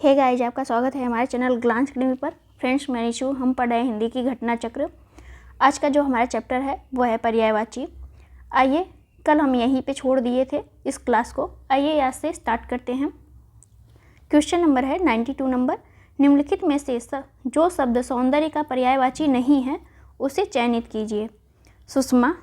Hey guys, आपका स्वागत है हमारे चैनल ग्लांस अकेडमी पर। फ्रेंड्स, मैं निशु। हम पढ़ रहे हैं हिंदी की घटना चक्र। आज का जो हमारा चैप्टर है वो है पर्यायवाची। आइए, कल हम यहीं पे छोड़ दिए थे इस क्लास को। आइए आज से स्टार्ट करते हैं। क्वेश्चन नंबर है 92 नंबर। निम्नलिखित में से जो शब्द सौंदर्य का पर्यायवाची नहीं है उसे चयनित कीजिए। सुषमा,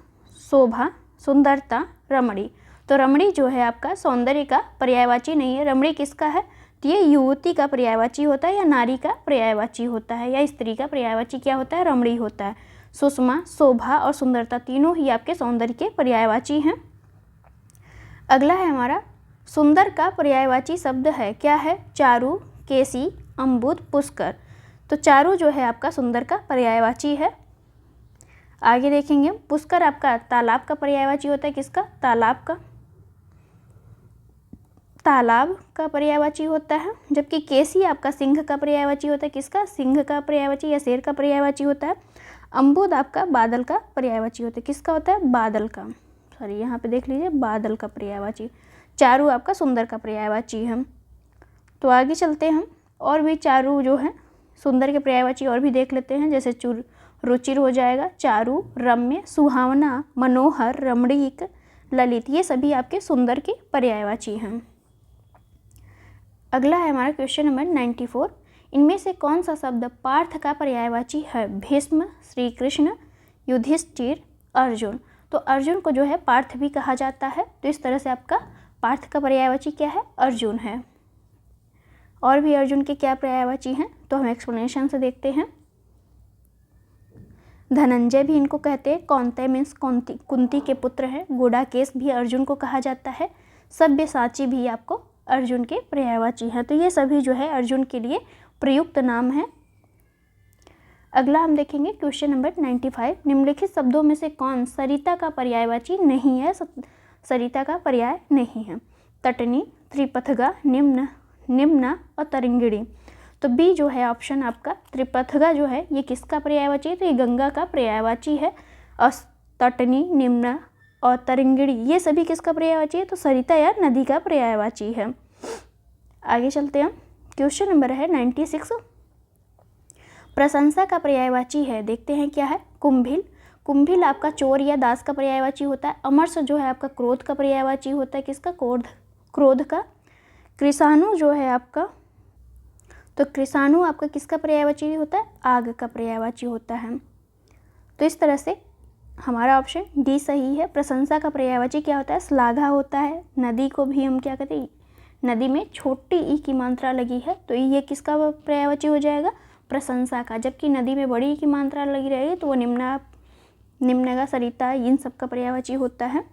शोभा, सुंदरता, रमणी। तो रमणी जो है आपका सौंदर्य का पर्यायवाची नहीं है। रमणी किसका है? तो ये युवती का पर्यायवाची होता है या नारी का पर्यायवाची होता है या स्त्री का पर्यायवाची क्या होता है? रमणी होता है। सुषमा, शोभा और सुंदरता तीनों ही आपके सौंदर्य के पर्यायवाची हैं। अगला है हमारा सुंदर का पर्यायवाची शब्द है क्या है? चारु, केसी, अम्बुद, पुष्कर। तो चारु जो है आपका सुंदर का पर्यायवाची है। आगे देखेंगे, पुष्कर आपका तालाब का पर्यायवाची होता है। किसका? तालाब का। तालाब का पर्यायवाची होता है। जबकि केसी आपका सिंह का पर्यायवाची होता है। किसका? सिंह का पर्यायवाची या शेर का पर्यायवाची होता है। अम्बुद आपका बादल का पर्यायवाची होता है। किसका होता है? बादल का। सॉरी, यहाँ पे देख लीजिए, बादल का पर्यायवाची। चारु आपका सुंदर का पर्यायवाची है। तो आगे चलते हैं हम, और भी चारु जो है सुंदर के पर्यायवाची और भी देख लेते हैं। जैसे रुचिर हो जाएगा, चारु, रम्य, सुहावना, मनोहर, रमणीक, ललित। ये सभी आपके सुंदर के पर्यायवाची हैं। अगला है हमारा क्वेश्चन नंबर 94। इनमें से कौन सा शब्द पार्थ का पर्यायवाची है? भीष्म, श्री कृष्ण, युधिष्ठिर, अर्जुन। तो अर्जुन को जो है पार्थ भी कहा जाता है। तो इस तरह से आपका पार्थ का पर्यायवाची क्या है? अर्जुन है। और भी अर्जुन के क्या पर्यायवाची हैं तो हम एक्सप्लेनेशन से देखते हैं। धनंजय भी इनको कहते हैं। कौंतेय मीन्स कुंती के पुत्र हैं। गुडाकेश भी अर्जुन को कहा जाता है। सब्यसाची भी आपको अर्जुन के पर्यायवाची हैं। तो ये सभी जो है अर्जुन के लिए प्रयुक्त नाम है। अगला हम देखेंगे क्वेश्चन नंबर 95। निम्नलिखित शब्दों में से कौन सरिता का पर्यायवाची नहीं है? सरिता का पर्याय नहीं है। तटनी, त्रिपथगा, निम्ना और तरिंगिणी। तो बी जो है ऑप्शन आपका त्रिपथगा जो है ये किसका पर्यायवाची है? तो ये गंगा का पर्यायवाची है। और तटनी, निम्ना और तरिंगिणी ये सभी किसका पर्यायवाची है? तो सरिता या नदी का पर्यायवाची है। आगे चलते हैं, क्वेश्चन नंबर है 96। प्रशंसा का पर्यायवाची है, देखते हैं क्या है। कुंभिल। कुंभिल आपका चोर या दास का पर्यायवाची होता है। अमरस जो है आपका क्रोध का पर्यायवाची होता है। किसका? क्रोध का। कृषाणु जो है आपका, तो कृषाणु आपका किसका पर्यायवाची होता है? आग का पर्यायवाची होता है। तो इस तरह से हमारा ऑप्शन डी सही है। प्रशंसा का पर्यायवाची क्या होता है? श्लाघा होता है। नदी को भी हम क्या कहते हैं? नदी में छोटी ई की मात्रा लगी है तो ये किसका पर्यायवाची हो जाएगा? प्रशंसा का। जबकि नदी में बड़ी ई की मात्रा लगी रहेगी तो वो निम्नगा, सरिता इन सब का पर्यायवाची होता है।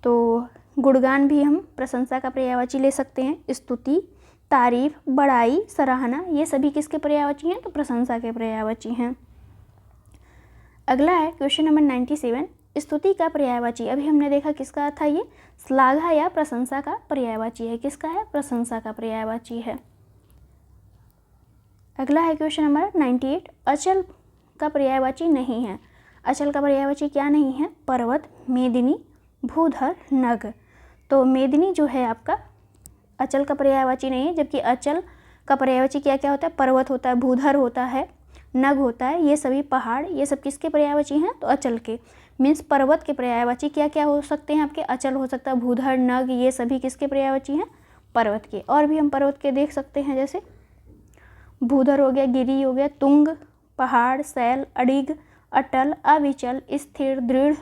तो गुणगान भी हम प्रशंसा का पर्यायवाची ले सकते हैं। स्तुति, तारीफ, बड़ाई, सराहना ये सभी किसके पर्यायवाची हैं? तो प्रशंसा के पर्यायवाची हैं। अगला है क्वेश्चन नंबर 97। स्तुति का पर्यायवाची अभी हमने देखा किसका था? ये श्लाघा या प्रशंसा का पर्यायवाची है। किसका है? प्रशंसा का पर्यायवाची है। अगला है क्वेश्चन नंबर 98। अचल का पर्यायवाची नहीं है। अचल का पर्यायवाची क्या नहीं है? पर्वत, मेदिनी, भूधर, नग। तो मेदिनी जो है आपका अचल का पर्यायवाची नहीं है। जबकि अचल का पर्यायवाची क्या क्या होता है? पर्वत होता है, भूधर होता है, नग होता है। ये सभी पहाड़ ये सब किसके पर्यायवाची हैं? तो अचल के। मीन्स पर्वत के पर्यायवाची क्या क्या हो सकते हैं आपके? अचल हो सकता है, भूधर, नग ये सभी किसके पर्यायवाची हैं? पर्वत के। और भी हम पर्वत के देख सकते हैं, जैसे भूधर हो गया, गिरी हो गया, तुंग, पहाड़, शैल, अडिग, अटल, अविचल, स्थिर, दृढ़,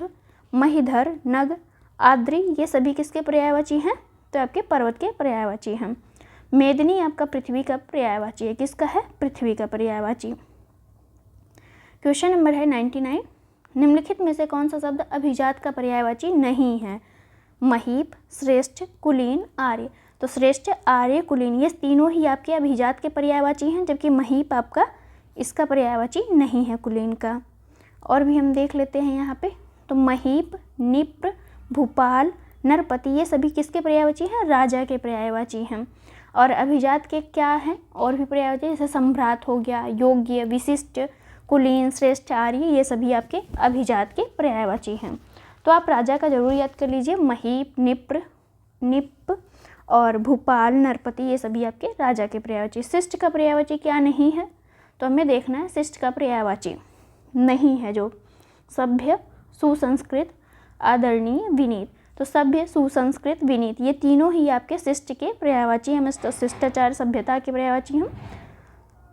महिधर, नग, आद्री ये सभी किसके पर्यायवाची हैं? तो आपके पर्वत के पर्यायवाची हैं। मेदिनी आपका पृथ्वी का पर्यायवाची है। किसका है? पृथ्वी का पर्यायवाची। क्वेश्चन नंबर है 99। निम्नलिखित में से कौन सा शब्द अभिजात का पर्यायवाची नहीं है? महीप, श्रेष्ठ, कुलीन, आर्य। तो श्रेष्ठ, आर्य, कुलीन ये तीनों ही आपके अभिजात के पर्यायवाची हैं। जबकि महीप आपका इसका पर्यायवाची नहीं है, कुलीन का। और भी हम देख लेते हैं यहाँ पे। तो महीप, निप्र, भूपाल, नरपति ये सभी किसके पर्यायवाची हैं? राजा के पर्यायवाची हैं। और अभिजात के क्या हैं? और भी पर्यायवाची, जैसे सम्राट हो गया, योग्य, विशिष्ट, कुलीन, श्रेष्ठ, आर्य ये सभी आपके अभिजात के पर्यायवाची हैं। तो आप राजा का जरूर याद कर लीजिए। महीप, निप्र, निप और भूपाल, नरपति ये सभी आपके राजा के पर्यायवाची। शिष्ट का पर्यायवाची क्या नहीं है, तो हमें देखना है शिष्ट का पर्यायवाची नहीं है जो सभ्य, सुसंस्कृत, आदरणीय, विनीत। तो सभ्य, सुसंस्कृत, विनीत ये तीनों ही आपके शिष्ट के पर्यायवाची हम शिष्टाचार, सभ्यता के पर्यायवाची हम।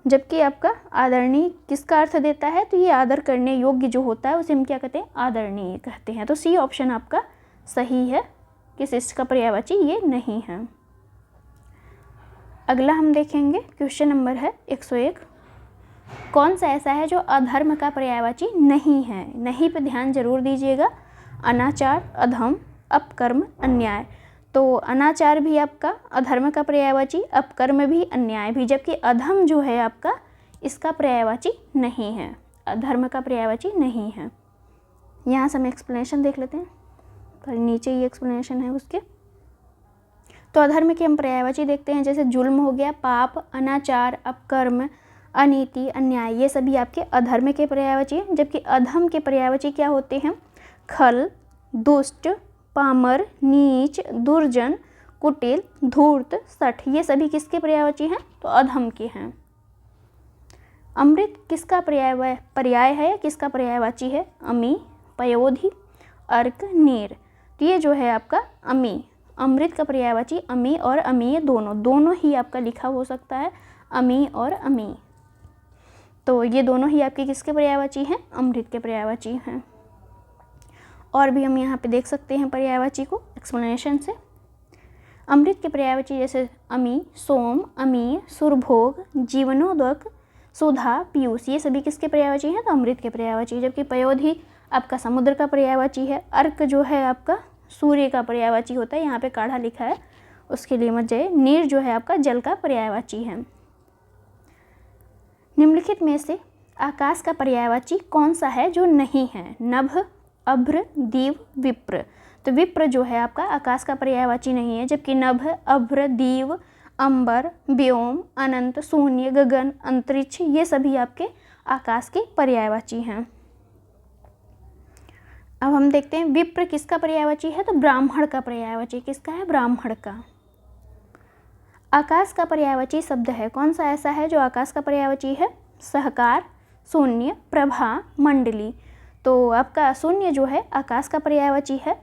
जबकि आपका आदरणीय किसका अर्थ देता है, तो ये आदर करने योग्य जो होता है उसे हम क्या कहते हैं, आदरणीय कहते हैं। तो सी ऑप्शन आपका सही है कि शिष्ट का पर्यायवाची ये नहीं है। अगला हम देखेंगे क्वेश्चन नंबर है 101। कौन सा ऐसा है जो अधर्म का पर्यायवाची नहीं है? नहीं पे ध्यान जरूर दीजिएगा। अनाचार, अधम, अपकर्म, अन्याय। तो अनाचार भी आपका अधर्म का पर्यायवाची, अपकर्म भी, अन्याय भी। जबकि अधम जो है आपका इसका पर्यायवाची नहीं है, अधर्म का पर्यायवाची नहीं है। यहाँ से हम एक्सप्लेनेशन देख लेते हैं, पर नीचे ही एक्सप्लेनेशन है उसके। तो अधर्म के हम पर्यायवाची देखते हैं, जैसे जुल्म हो गया, पाप, अनाचार, अपकर्म, अनीति, अन्याय ये सभी आपके अधर्म के पर्यायवाची हैं। जबकि अधम के पर्यायवाची क्या होते हैं? खल, दुष्ट, पामर, नीच, दुर्जन, कुटिल, धूर्त, सठ ये सभी किसके पर्यायवाची हैं? तो अधम के हैं। अमृत किसका पर्याय है या किसका पर्यायवाची है? अमी, पयोधि, अर्क, नीर। तो ये जो है आपका अमी, अमृत का पर्यायवाची अमी और अमीय दोनों ही आपका लिखा हो सकता है, अमी और अमी। तो ये दोनों ही आपके किसके पर्यायवाची हैं? अमृत के पर्यायवाची हैं। और भी हम यहाँ पे देख सकते हैं पर्यायवाची को एक्सप्लेनेशन से। अमृत के पर्यायवाची जैसे अमी, सोम, अमीय, सुरभोग, जीवनोदक, सुधा, पीयूष ये सभी किसके पर्यायवाची हैं? तो अमृत के पर्यायवाची। जबकि पयोधि आपका समुद्र का पर्यायवाची है। अर्क जो है आपका सूर्य का पर्यायवाची होता है, यहाँ पे काढ़ा लिखा है उसके लिए मत जाइए। नीर जो है आपका जल का पर्यायवाची है। निम्नलिखित में से आकाश का पर्यायवाची कौन सा है जो नहीं है? नभ, अभ्र, दीव, विप्र। तो विप्र जो है आपका आकाश का पर्यायवाची नहीं है। जबकि नभ, अभ्र, दीव, अंबर, व्योम, अनंत, शून्य, गगन, अंतरिक्ष ये सभी आपके आकाश के पर्यायवाची हैं। अब हम देखते हैं विप्र किसका पर्यायवाची है? तो ब्राह्मण का पर्यायवाची। किसका है? ब्राह्मण का। आकाश का पर्यायवाची शब्द है, कौन सा ऐसा है जो आकाश का पर्यायवाची है? सहकार, शून्य, प्रभा, मंडली। तो आपका शून्य जो है आकाश का पर्यायवाची है,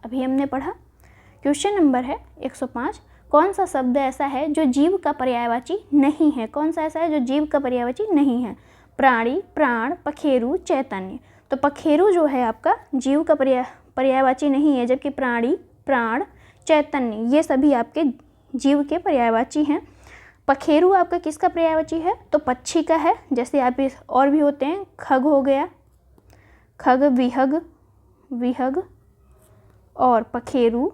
अभी हमने पढ़ा। क्वेश्चन नंबर है 105। कौन सा शब्द ऐसा है जो जीव का पर्यायवाची नहीं है? कौन सा ऐसा है जो जीव का पर्यायवाची नहीं है? प्राणी, प्राण, पखेरु, चैतन्य। तो पखेरु जो है आपका जीव का पर्यायवाची नहीं है। जबकि प्राणी, प्राण, चैतन्य ये सभी आपके जीव के पर्यायवाची हैं। पखेरु आपका किसका पर्यायवाची है? तो पक्षी का है। जैसे आप और भी होते हैं, खग हो गया, खग, विहग, विहग और पखेरु।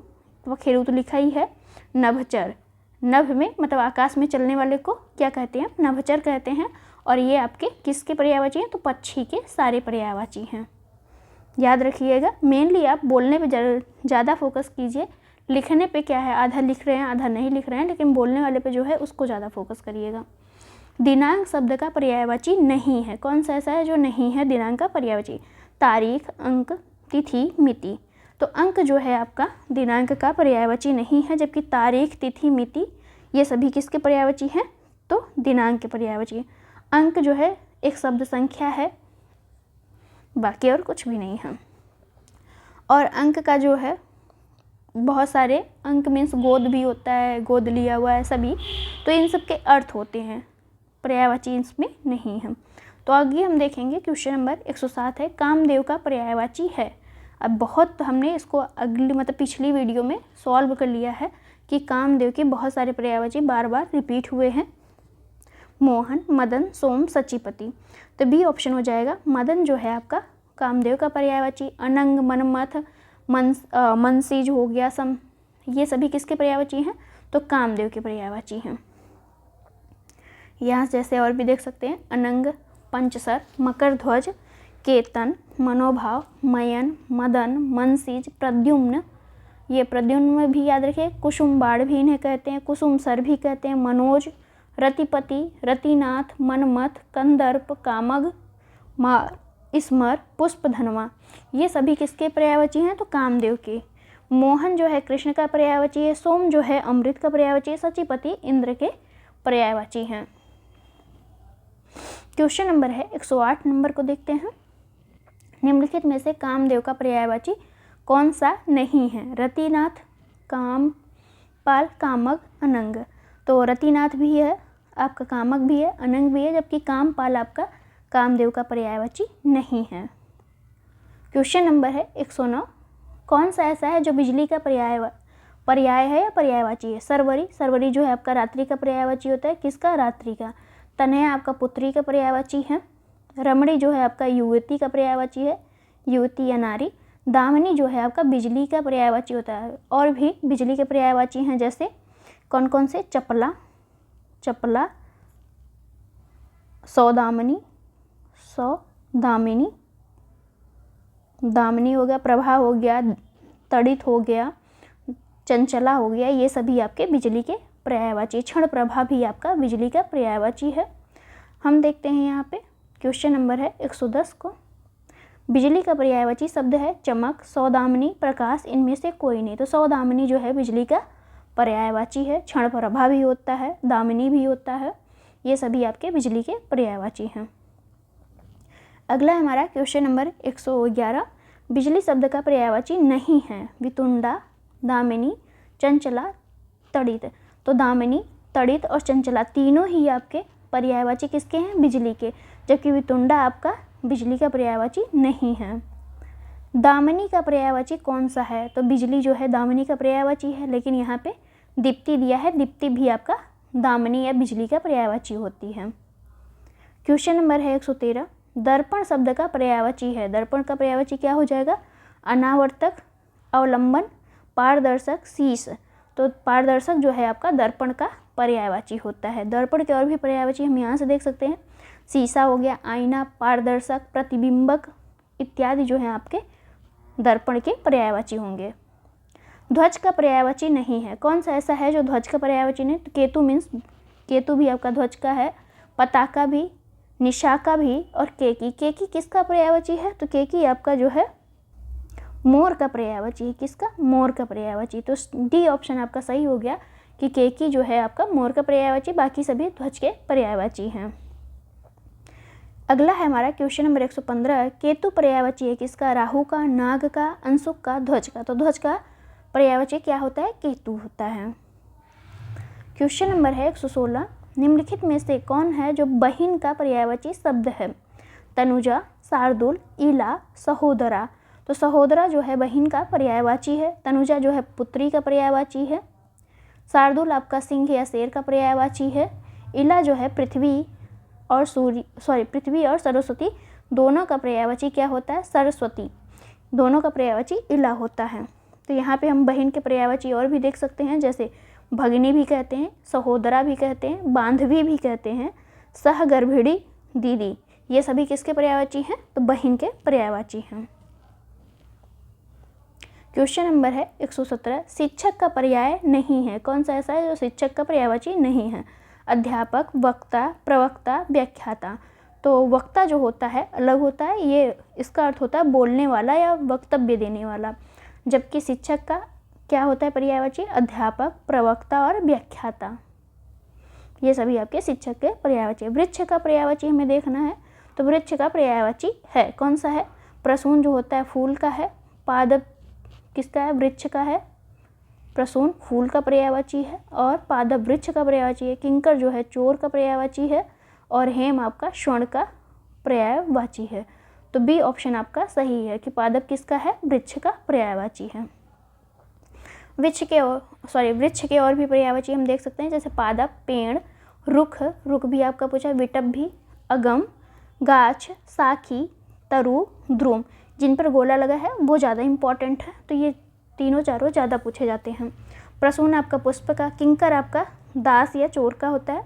पखेरु तो लिखा ही है। नभचर, नभ में मतलब आकाश में चलने वाले को क्या कहते हैं? नभचर कहते हैं। और ये आपके किसके पर्यायवाची हैं? तो पक्षी के सारे पर्यायवाची हैं। याद रखिएगा, मेनली आप बोलने पे ज़्यादा फोकस कीजिए। लिखने पे क्या है, आधा लिख रहे हैं आधा नहीं लिख रहे हैं, लेकिन बोलने वाले पे जो है उसको ज़्यादा फोकस करिएगा। दिनांक शब्द का पर्यायवाची नहीं है, कौन सा ऐसा है जो नहीं है दिनांक का पर्यायवाची? तारीख, अंक, तिथि, मिति। तो अंक जो है आपका दिनांक का पर्यायवाची नहीं है। जबकि तारीख, तिथि, मिति ये सभी किसके पर्यायवाची हैं? तो दिनांक के पर्यायवाची। अंक जो है एक शब्द संख्या है, बाकी और कुछ भी नहीं है। और अंक का जो है बहुत सारे अंक मीन्स गोद भी होता है, गोद लिया हुआ है सभी, तो इन सब के अर्थ होते हैं, पर्यायवाची इसमें नहीं है। तो आगे हम देखेंगे क्वेश्चन नंबर 107 है, कामदेव का पर्यायवाची है। अब बहुत हमने इसको अगली मतलब पिछली वीडियो में सॉल्व कर लिया है कि कामदेव के बहुत सारे पर्यायवाची बार बार रिपीट हुए हैं। मोहन, मदन, सोम, सचिपति। तो बी ऑप्शन हो जाएगा। मदन जो है आपका कामदेव का पर्यायवाची। अनंग, मनमथ, मनसीज हो गया, सम ये सभी किसके पर्यायवाची हैं? तो कामदेव के पर्यायवाची हैं। यहाँ जैसे और भी देख सकते हैं, अनंग, पंचसर, मकर ध्वज, केतन, मनोभाव, मयन, मदन, मनसीज, प्रद्युम्न। ये प्रद्युम्न भी याद रखिए। कुसुमबाड़ भी इन्हें कहते हैं, कुसुमसर भी कहते हैं, मनोज, रतिपति, रतिनाथ, मनमथ, कंदर्प, कामग, स्मर, पुष्पधनवा ये सभी किसके पर्यायवाची हैं? तो कामदेव के। मोहन जो है कृष्ण का पर्यायवाची है, सोम जो है अमृत का पर्यायवाची है, सचिपति इंद्र के पर्यायवाची हैं। क्वेश्चन नंबर है 108 नंबर को देखते हैं। निम्नलिखित में से कामदेव का पर्यायवाची कौन सा नहीं है? रतिनाथ, कामपाल, कामक, अनंग। तो रतिनाथ भी है आपका, कामक भी है, अनंग भी है, जबकि कामपाल आपका कामदेव का पर्यायवाची नहीं है। क्वेश्चन नंबर है 109। कौन सा ऐसा है जो बिजली का पर्याय है या पर्यायवाची है? सरवरी, सरवरी जो है आपका रात्रि का पर्यायवाची होता है। किसका? रात्रि का। तनया आपका पुत्री का पर्यायवाची है। रमणी जो है आपका युवती का पर्यायवाची है, युवती या नारी। दामिनी जो है आपका बिजली का पर्यायवाची होता है। और भी बिजली के पर्यायवाची हैं, जैसे कौन कौन से? चपला, चपला, सौदामिनी, सौदामिनी, दामिनी हो गया, प्रभा हो गया, तड़ित हो गया, चंचला हो गया, ये सभी आपके बिजली के पर्यायवाची। क्षण प्रभा भी आपका बिजली का पर्यायवाची है। हम देखते हैं यहाँ पे क्वेश्चन नंबर है 110 को। बिजली का पर्यायवाची शब्द है चमक, सौदामिनी, प्रकाश, इनमें से कोई नहीं। तो सौदामिनी जो है बिजली का पर्यायवाची है। क्षण प्रभा भी होता है, दामिनी भी होता है, ये सभी आपके बिजली के पर्यायवाची हैं। अगला हमारा क्वेश्चन नंबर 111। बिजली शब्द का पर्यायवाची नहीं है वितुंडा, दामिनी, चंचला, तड़ित। तो दामिनी, तड़ित और चंचला तीनों ही आपके पर्यायवाची किसके हैं? बिजली के, जबकि वितुंडा आपका बिजली का पर्यायवाची नहीं है। दामिनी का पर्यायवाची कौन सा है? तो बिजली जो है दामिनी का पर्यायवाची है, लेकिन यहाँ पे दीप्ति दिया है, दीप्ति भी आपका दामिनी या बिजली का पर्यायवाची होती है। क्वेश्चन नंबर है 113। दर्पण शब्द का पर्यायवाची है। दर्पण का पर्यायवाची क्या हो जाएगा? अनावर्तक, अवलंबन, पारदर्शक, शीश। तो पारदर्शक जो है आपका दर्पण का पर्यायवाची होता है। दर्पण के और भी पर्यायवाची हम यहाँ से देख सकते हैं। शीशा हो गया, आईना, पारदर्शक, प्रतिबिंबक इत्यादि जो है आपके दर्पण के पर्यायवाची होंगे। ध्वज का पर्यायवाची नहीं है। कौन सा ऐसा है जो ध्वज का पर्यायवाची नहीं? तो केतु मीन्स केतु भी आपका ध्वज का है, पताका भी, निशाका भी, और केकी। केकी किसका पर्यायवाची है? तो केकी आपका जो है मोर का पर्यायवाची है। किसका? मोर का पर्यायवाची। तो डी ऑप्शन आपका सही हो गया कि केकी जो है आपका मोर का पर्यायवाची, बाकी सभी ध्वज के पर्यायवाची हैं। अगला है हमारा क्वेश्चन नंबर 115। केतु पर्यायवाची है किसका? राहु का, नाग का, अंशुक का, ध्वज का। तो ध्वज का पर्यायवाची क्या होता है? केतु होता है। क्वेश्चन नंबर है 116। निम्नलिखित में से कौन है जो बहिन का पर्यायवाची शब्द है? तनुजा, शार्दुल, ईला, सहोदरा। तो सहोदरा जो है बहिन का पर्यायवाची है। तनुजा जो है पुत्री का पर्यायवाची है। शार्दुल आपका सिंह या शेर का पर्यायवाची है। ईला जो है पृथ्वी और पृथ्वी और सरस्वती दोनों का पर्यायवाची क्या होता है? सरस्वती। दोनों का पर्यायवाची ईला होता है। तो यहाँ पे हम बहिन के पर्यायवाची और भी देख सकते हैं, जैसे भगिनी भी कहते हैं, सहोदरा भी कहते हैं, बांधवी भी कहते हैं, सहगर्भिणी, दीदी। ये सभी किसके पर्यायवाची हैं? तो बहिन के पर्यायवाची हैं। क्वेश्चन नंबर है 117। शिक्षक का पर्याय नहीं है। कौन सा ऐसा है जो शिक्षक का पर्यायवाची नहीं है? अध्यापक, वक्ता, प्रवक्ता, व्याख्याता। तो वक्ता जो होता है अलग होता है, ये इसका अर्थ होता है बोलने वाला या वक्तव्य देने वाला, जबकि शिक्षक का क्या होता है पर्यायवाची? अध्यापक, प्रवक्ता और व्याख्याता। ये सभी आपके शिक्षक के पर्यायवाची। वृक्ष का पर्यायवाची हमें देखना है, तो वृक्ष का पर्यायवाची है कौन सा है? प्रसून जो होता है फूल का है। पादप किसका है? वृक्ष का है। प्रसून फूल का पर्यायवाची है, और पादप वृक्ष का पर्यायवाची है। किंकर जो है चोर का पर्यायवाची है, और हेम आपका स्वर्ण का पर्यायवाची है। तो बी ऑप्शन आपका सही है कि पादप किसका है? वृक्ष का पर्यायवाची है। वृक्ष के और भी पर्यायवाची हम देख सकते हैं, जैसे पादप पेड़, रुख, रुख भी आपका पूछा, विटप भी, अगम, गाछ, साखी, तरु, ध्रुम। जिन पर गोला लगा है वो ज़्यादा इंपॉर्टेंट है, तो ये तीनों चारों ज़्यादा पूछे जाते हैं। प्रसून आपका पुष्प का, किंकर आपका दास या चोर का होता है।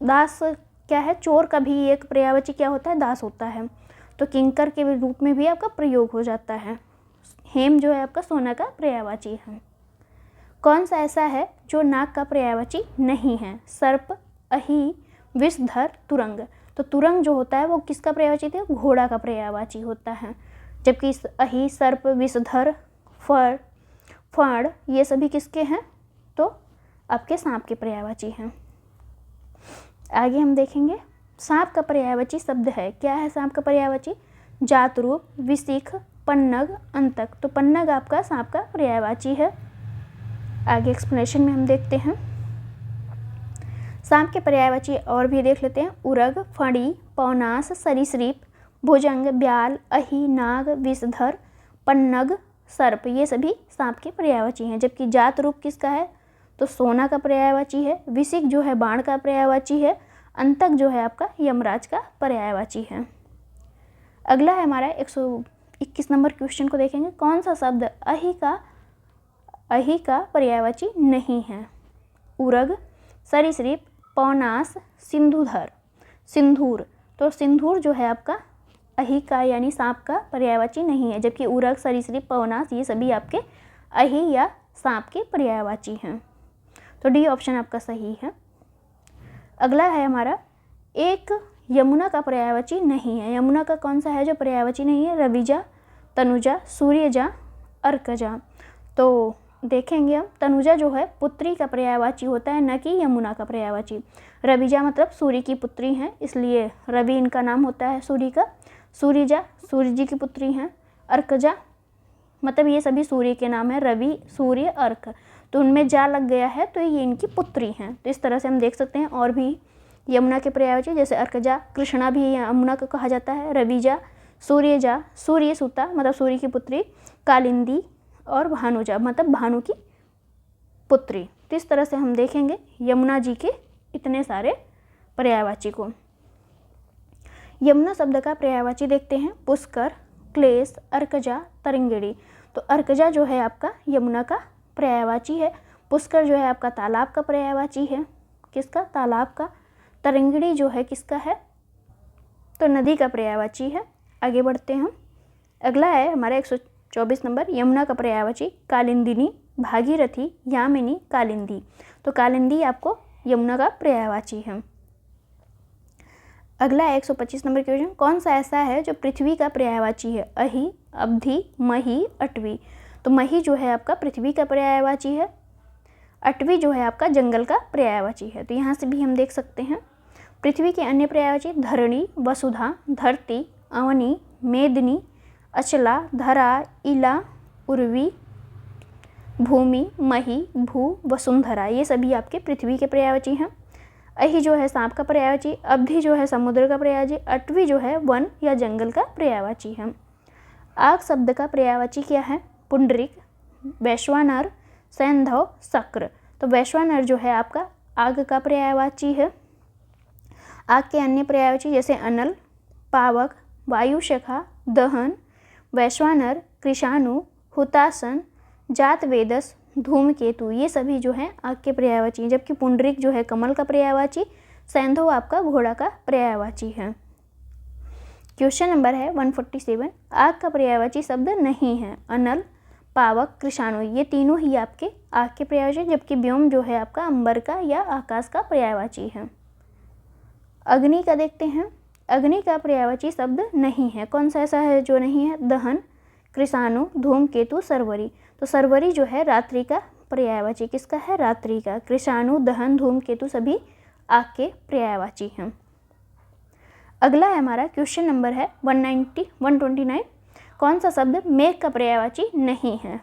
दास क्या है? चोर का भी एक पर्यायवाची क्या होता है? दास होता है। तो किंकर के रूप में भी आपका प्रयोग हो जाता है। हेम जो है आपका सोना का पर्यायवाची है। कौन सा ऐसा है जो नाग का पर्यायवाची नहीं है? सर्प, अहि, विषधर, तुरंग। तो तुरंग जो होता है वो किसका पर्यायवाची थे? घोड़ा का पर्यायवाची होता है, जबकि अहि, सर्प, विषधर फर, फड़, ये सभी किसके हैं? तो आपके सांप के पर्यायवाची हैं। आगे हम देखेंगे सांप का पर्यायवाची शब्द है। क्या है सांप का पर्यायवाची? जातरूप, विशिख, पन्नग, अंतक। तो पन्नग आपका सांप का पर्यायवाची है। आगे एक्सप्लेनेशन में हम देखते हैं। सांप के पर्यायवाची और भी देख लेते हैं। उरग, फणी, पौनास, सरीसृप, भुजंग, ब्याल, अहि, नाग, विषधर, पन्नग, सर्प, ये सभी सांप के पर्यायवाची हैं। जबकि जात रूप किसका है? तो सोना का पर्यायवाची है। विशिख जो है बाण का पर्यायवाची है। अंतक जो है आपका यमराज का पर्यायवाची है। अगला है हमारा 121 नंबर क्वेश्चन को देखेंगे। कौन सा शब्द अहि का पर्यायवाची नहीं है? उरग, सरीसृप, पौनास, सिंधुधर, सिंधूर। तो सिंधूर जो है आपका अहि का यानी सांप का पर्यायवाची नहीं है। जबकि उरग, सरीसृप, पौनास ये सभी आपके अहि या सांप के पर्यायवाची हैं। तो डी ऑप्शन आपका सही है। अगला है हमारा एक यमुना का पर्यायवाची नहीं है। यमुना का कौन सा है जो पर्यायवाची नहीं है? रविजा, तनुजा, सूर्यजा, अर्कजा। तो देखेंगे हम तनुजा जो है पुत्री का पर्यायवाची होता है, न कि यमुना का पर्यायवाची। रविजा मतलब सूर्य की पुत्री हैं, इसलिए रवि इनका नाम होता है सूर्य का। सूर्यजा सूर्य जी की पुत्री हैं। अर्कजा मतलब ये सभी सूर्य के नाम है, रवि, सूर्य, अर्क। तो उनमें जा लग गया है तो ये इनकी पुत्री हैं। तो इस तरह से हम देख सकते हैं। और भी यमुना के पर्यायवाची जैसे अर्कजा, कृष्णा भी यमुना को कहा जाता है। रविजा, सूर्यजा, सूर्यसुता मतलब सूर्य की पुत्री, कालिंदी और भानुजा मतलब भानु की पुत्री। तो इस तरह से हम देखेंगे यमुना जी के इतने सारे पर्यायवाची को। यमुना शब्द का पर्यायवाची देखते हैं। पुष्कर, क्लेश, अर्कजा, तरंगिणी। तो अर्कजा जो है आपका यमुना का पर्यायवाची है। पुष्कर जो है आपका तालाब का पर्यायवाची है। किसका? तालाब का। तरंगिणी जो है किसका है? तो नदी का पर्यायवाची है। आगे बढ़ते हैं हम। अगला है हमारा 124 नंबर यमुना का पर्यायवाची कालिंदिनी, भागीरथी, यामिनी, कालिंदी। तो कालिंदी आपको यमुना का पर्यायवाची है। अगला है 125 नंबर क्वेश्चन। कौन सा ऐसा है जो पृथ्वी का पर्यायवाची है? अहि, अवधि, मही, अटवी। तो मही जो है आपका पृथ्वी का पर्यायवाची है। अटवी जो है आपका जंगल का पर्यायवाची है। तो यहाँ से भी हम देख सकते हैं पृथ्वी के अन्य पर्यायवाची धरणी, वसुधा, धरती, अवनी, मेदिनी, अचला, धरा, इला, उर्वी, भूमि, मही, भू, वसुंधरा। ये सभी आपके पृथ्वी के पर्यायवाची हैं। अहि जो है सांप का पर्यायवाची, अवधि जो है समुद्र का पर्यायवाची, अटवी जो है वन या जंगल का पर्यायवाची है। आग शब्द का पर्यायवाची क्या है? पुंडरीक, वैश्वानर, सैंधव, शक्र। तो वैश्वानर जो है आपका आग का पर्यायवाची है। आग के अन्य पर्यायवाची जैसे अनल, पावक, वायुशखा, दहन, वैश्वानर, कृषाणु, हुतासन, जातवेदस, धूमकेतु, ये सभी जो हैं आग के पर्यायवाची। जबकि पुंडरीक जो है कमल का पर्यायवाची, सैंधव आपका घोड़ा का पर्यायवाची है। क्वेश्चन नंबर है 147। आग का पर्यायवाची शब्द नहीं है। अनल, पावक, कृषाणु ये तीनों ही आपके आग के पर्यायवाची। जबकि व्योम जो है आपका अंबर का या आकाश का पर्यायवाची है। अग्नि का देखते हैं। अग्नि का पर्यायवाची शब्द नहीं है। कौन सा ऐसा है जो नहीं है? दहन, कृषाणु, धूमकेतु, सरवरी। तो सरवरी जो है रात्रि का पर्यायवाची। किसका है? रात्रि का। कृषाणु, दहन, धूमकेतु सभी आग के पर्यायवाची हैं। अगला है हमारा क्वेश्चन नंबर है 129। कौन सा शब्द मेघ का पर्यायवाची नहीं है?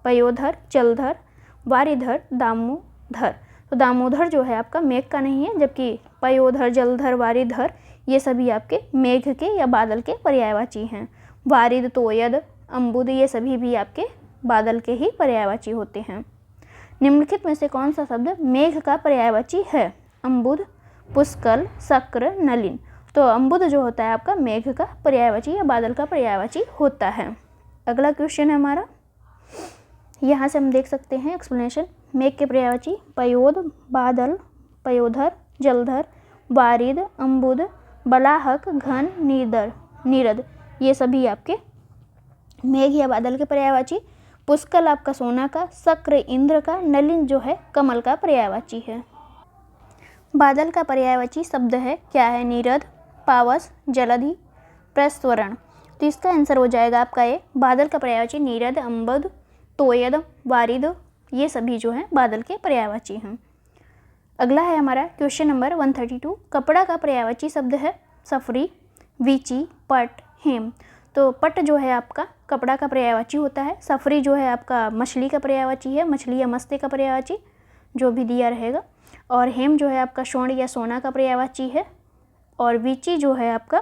पयोधर, जलधर, वारिधर, दामोदर। तो दामोदर जो है आपका मेघ का नहीं है। जबकि पयोधर, जलधर, वारिधर ये सभी आपके मेघ के या बादल के पर्यायवाची हैं। वारिद, तोयद, अम्बुद ये सभी भी आपके बादल के ही पर्यायवाची होते हैं। निम्नलिखित में से कौन सा शब्द मेघ का पर्यायवाची है? अम्बुद, पुष्कल, शक्र, नलिन। तो अम्बुद जो होता है आपका मेघ का पर्यायवाची या बादल का पर्यायवाची होता है। अगला क्वेश्चन है हमारा, यहाँ से हम देख सकते हैं एक्सप्लेनेशन। मेघ के पर्यायवाची पयोद, बादल, पयोधर, जलधर, वारिद, अम्बुद, बलाहक, घन, नीरद ये सभी आपके मेघ या बादल के पर्यायवाची। पुष्कल आपका सोना का, शक्र इंद्र का, नलिन जो है कमल का पर्यायवाची है। बादल का पर्यायवाची शब्द है क्या है? नीरद, पावस, जलधि, प्रस्वरण। तो इसका आंसर हो जाएगा आपका ये। बादल का पर्यायवाची नीरद, अम्बुद, तोयद, वारिद, ये सभी जो हैं बादल के पर्यायवाची हैं। अगला है हमारा क्वेश्चन नंबर 132। कपड़ा का पर्यायवाची शब्द है सफरी, वीची, पट, हेम। तो पट जो है आपका कपड़ा का पर्यायवाची होता है। सफरी जो है आपका मछली का पर्यायवाची है, मछली या मस्ते का पर्यायवाची जो भी दिया रहेगा। और हेम जो है आपका स्वर्ण या सोना का पर्यायवाची है। और वीची जो है आपका,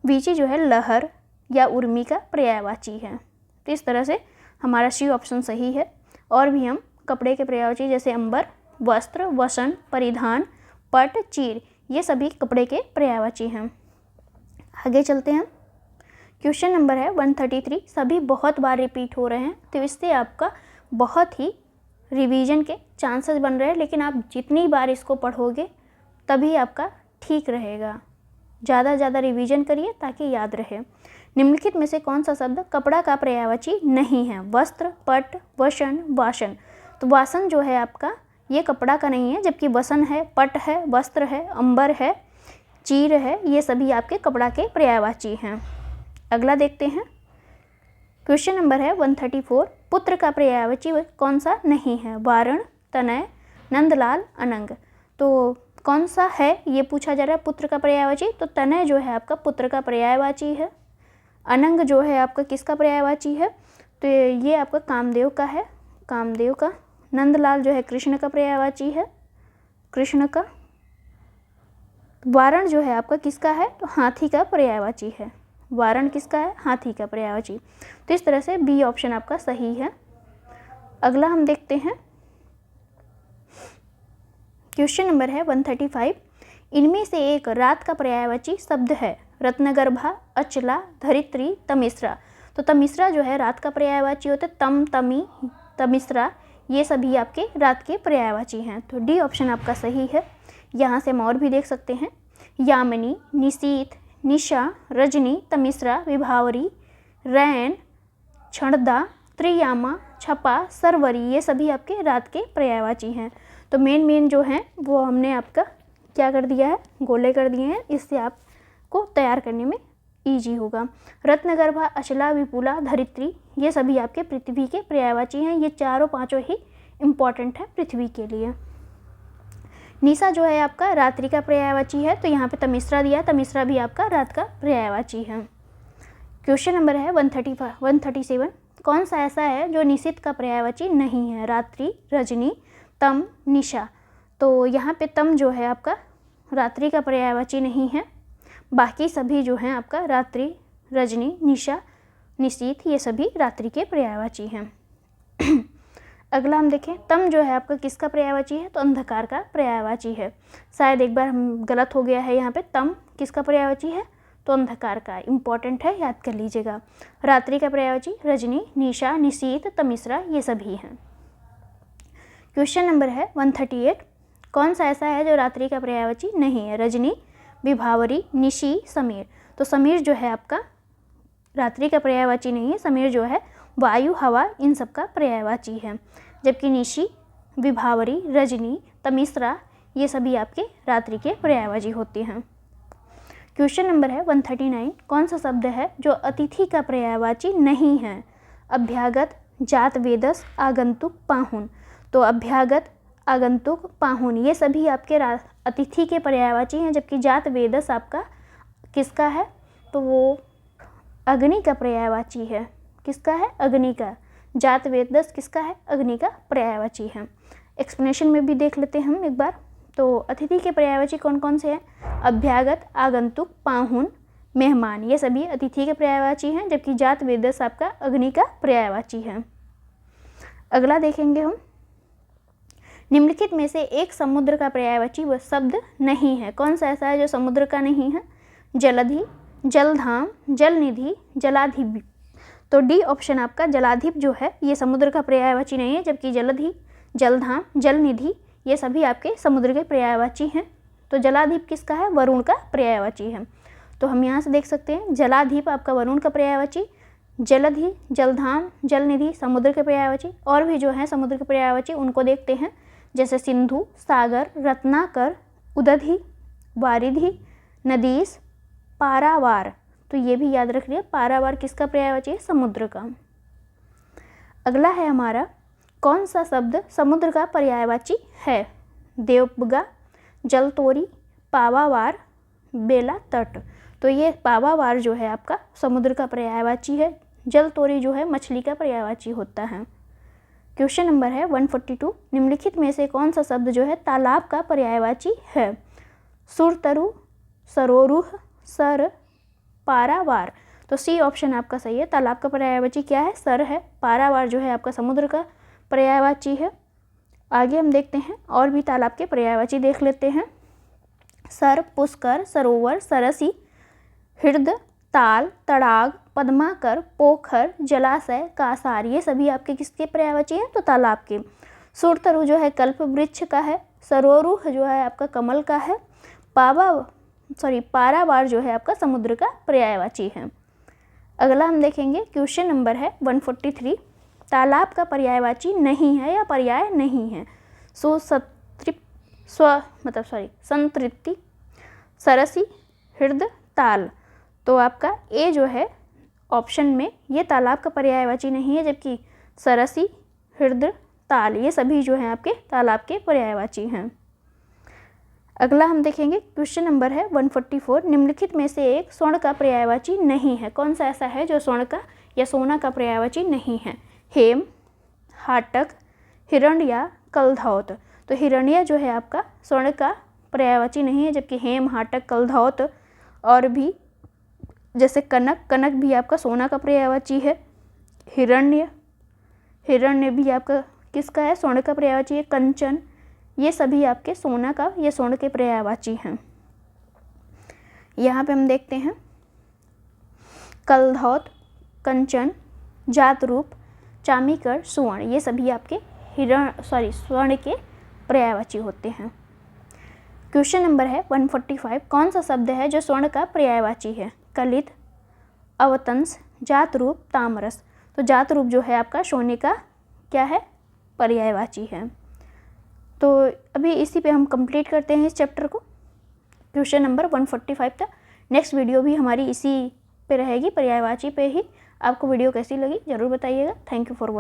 वीची जो है लहर या उर्मी का पर्यायवाची है। तो इस तरह से हमारा सी ऑप्शन सही है। और भी हम कपड़े के पर्यायवाची जैसे अंबर, वस्त्र, वसन, परिधान, पट, चीर, ये सभी कपड़े के पर्यायवाची हैं। आगे चलते हैं। क्वेश्चन नंबर है 133। सभी बहुत बार रिपीट हो रहे हैं, तो इससे आपका बहुत ही रिवीजन के चांसेस बन रहे हैं, लेकिन आप जितनी बार इसको पढ़ोगे तभी आपका ठीक रहेगा। ज़्यादा से ज़्यादा रिवीजन करिए ताकि याद रहे। निम्नलिखित में से कौन सा शब्द कपड़ा का पर्यायवाची नहीं है? वस्त्र, पट, वसन, वासन। तो वासन जो है आपका ये कपड़ा का नहीं है, जबकि वसन है, पट है, वस्त्र है, अंबर है, चीर है, ये सभी आपके कपड़ा के पर्यायवाची हैं। अगला देखते हैं। क्वेश्चन नंबर है 134। पुत्र का पर्यायवाची कौन सा नहीं है? वारण, तनय, नंदलाल, अनंग। तो कौन सा है ये पूछा जा रहा है पुत्र का पर्यायवाची। तो तनय जो है आपका पुत्र का पर्यायवाची है। अनंग जो है आपका किसका पर्यायवाची है? तो ये आपका कामदेव का है, कामदेव का। नंदलाल जो है कृष्ण का पर्यायवाची है, कृष्ण का। वारण जो है आपका किसका है? तो हाथी का पर्यायवाची है। वारण किसका है? हाथी का पर्यायवाची। तो इस तरह से बी ऑप्शन आपका सही है। अगला हम देखते हैं। क्वेश्चन नंबर है 135। इनमें से एक रात का पर्यायवाची शब्द है? रत्नगर्भा, अचला, धरित्री, तमिश्रा। तो तमिश्रा जो है रात का पर्यायवाची होता है। तम, तमी, तमिश्रा, ये सभी आपके रात के पर्यायवाची हैं। तो डी ऑप्शन आपका सही है। यहाँ से हम और भी देख सकते हैं। यामिनी, निशीथ, निशा, रजनी, तमिश्रा, विभावरी, रैन, क्षणदा, त्रियामा, छपा, सरवरी, ये सभी आपके रात के पर्यायवाची हैं। तो मेन जो हैं वो हमने आपका क्या कर दिया है? गोले कर दिए हैं। इससे आपको तैयार करने में ईजी होगा। रत्नगर्भा, अचला, विपुला, धरित्री, ये सभी आपके पृथ्वी के पर्यायवाची हैं। ये चारों पांचों ही इम्पॉर्टेंट है पृथ्वी के लिए। निशा जो है आपका रात्रि का पर्यायवाची है, तो यहाँ पे तमिश्रा दिया, तमिश्रा भी आपका रात का पर्यायवाची है। क्वेश्चन नंबर है 137। कौन सा ऐसा है जो निशित का पर्यायवाची नहीं है? रात्रि, रजनी, तम, निशा। तो यहाँ पे तम जो है आपका रात्रि का पर्यायवाची नहीं है। बाकी सभी जो हैं आपका रात्रि, रजनी, निशा, निशीथ, ये सभी रात्रि के पर्यायवाची हैं। अगला हम देखें। तम जो है आपका किसका पर्यायवाची है? तो अंधकार का पर्यायवाची है। शायद एक बार हम गलत हो गया है यहाँ पे। तम किसका पर्यायवाची है? तो अंधकार का। इम्पॉर्टेंट है, याद कर लीजिएगा। रात्रि का पर्यायवाची रजनी, निशा, निशीथ, तमिश्रा, ये सभी हैं। क्वेश्चन नंबर है 138। कौन सा ऐसा है जो रात्रि का पर्यायवाची नहीं है? रजनी, विभावरी, निशी, समीर। तो समीर जो है आपका रात्रि का पर्यायवाची नहीं है। समीर जो है वायु, हवा, इन सब का पर्यायवाची है। जबकि निशी, विभावरी, रजनी, तमिश्रा, ये सभी आपके रात्रि के पर्यायवाची होते हैं। क्वेश्चन नंबर है 139। कौन सा शब्द है जो अतिथि का पर्यायवाची नहीं है? अभ्यागत, जात वेदस, आगंतुक, पाहुन। तो अभ्यागत, आगंतुक, पाहुन, ये सभी आपके अतिथि के पर्यायवाची हैं। जबकि जात वेदस आपका किसका है? तो वो अग्नि का पर्यायवाची है। किसका है? अग्नि का। जात वेदस किसका है? अग्नि का पर्यायवाची है। एक्सप्लेनेशन में भी देख लेते हैं हम एक बार। तो अतिथि के पर्यायवाची कौन कौन से हैं? अभ्यागत, आगंतुक, पाहुन, मेहमान, ये सभी अतिथि के पर्यायवाची हैं। जबकि जात वेदस आपका अग्नि का पर्यायवाची है। अगला देखेंगे हम। निम्नलिखित में से एक समुद्र का पर्यायवाची वह शब्द नहीं है। कौन सा ऐसा है जो समुद्र का नहीं है? जलधि, जलधाम, जलनिधि, जलाधिप। तो डी ऑप्शन आपका जलाधिप जो है ये समुद्र का पर्यायवाची नहीं है। जबकि जलधि, जलधाम, जलनिधि, ये सभी आपके समुद्र के पर्यायवाची हैं। तो जलाधिप किसका है? वरुण का पर्यायवाची है। तो हम यहाँ से देख सकते हैं जलाधिप आपका वरुण का पर्यायवाची, जलधि, जलधाम, जलनिधि समुद्र के पर्यायवाची। और भी जो है समुद्र के पर्यायवाची उनको देखते हैं, जैसे सिंधु, सागर, रत्नाकर, उदधि, वारिधि, नदीस, पारावार। तो ये भी याद रख लिया, पारावार किसका पर्यायवाची है? समुद्र का। अगला है हमारा, कौन सा शब्द समुद्र का पर्यायवाची है? देवबगा, जलतोरी, पावावार, बेला तट। तो ये पावावार जो है आपका समुद्र का पर्यायवाची है, जलतोरी जो है मछली का पर्यायवाची होता है। क्वेश्चन नंबर है 142, निम्नलिखित में से कौन सा शब्द जो है तालाब का पर्यायवाची है? सुरतरु, सरोरुह, सर, पारावार। तो सी ऑप्शन आपका सही है। तालाब का पर्यायवाची क्या है? सर है। पारावार जो है आपका समुद्र का पर्यायवाची है। आगे हम देखते हैं और भी तालाब के पर्यायवाची देख लेते हैं। सर, पुष्कर, सरोवर, सरसी, हृद, ताल, तड़ाग, पद्माकर, पोखर, जलाशय, कासार, ये सभी आपके किसके पर्यायवाची हैं? तो तालाब के। सुरतरु जो है कल्प वृक्ष का है। सरोरुह जो है आपका कमल का है। पारावार जो है आपका समुद्र का पर्यायवाची है। अगला हम देखेंगे, क्वेश्चन नंबर है 143, तालाब का पर्यायवाची नहीं है या पर्याय नहीं है? संतृप्ति, सरसी, हृद, ताल। तो आपका ए जो है ऑप्शन में ये तालाब का पर्यायवाची नहीं है, जबकि सरसी, हृद, ताल ये सभी जो हैं आपके तालाब के पर्यायवाची हैं। अगला हम देखेंगे, क्वेश्चन नंबर है 144, निम्नलिखित में से एक स्वर्ण का पर्यायवाची नहीं है। कौन सा ऐसा है जो स्वर्ण का या सोना का पर्यायवाची नहीं है? हेम, हाटक, हिरण्या, कलधौत। तो हिरण्या जो है आपका स्वर्ण का पर्यायवाची नहीं है, जबकि हेम, हाटक, कलधौत और भी जैसे कनक भी आपका सोना का पर्यायवाची है। हिरण्य भी आपका किसका है? स्वर्ण का पर्यायवाची है। कंचन, ये सभी आपके सोना का या स्वर्ण के पर्यायवाची हैं। यहाँ पे हम देखते हैं कलधौत, कंचन, जातरूप, चामीकर, सुवर्ण, ये सभी आपके स्वर्ण के पर्यायवाची होते हैं। क्वेश्चन नंबर है 145, कौन सा शब्द है जो स्वर्ण का पर्यायवाची है? कलित, अवतंस, जातरूप, तामरस। तो जातरूप जो है आपका सोने का क्या है? पर्यायवाची है। तो अभी इसी पे हम कंप्लीट करते हैं इस चैप्टर को, क्वेश्चन नंबर 145 तक। नेक्स्ट वीडियो भी हमारी इसी पे रहेगी, पर्यायवाची पे ही। आपको वीडियो कैसी लगी ज़रूर बताइएगा। Thank you for watching.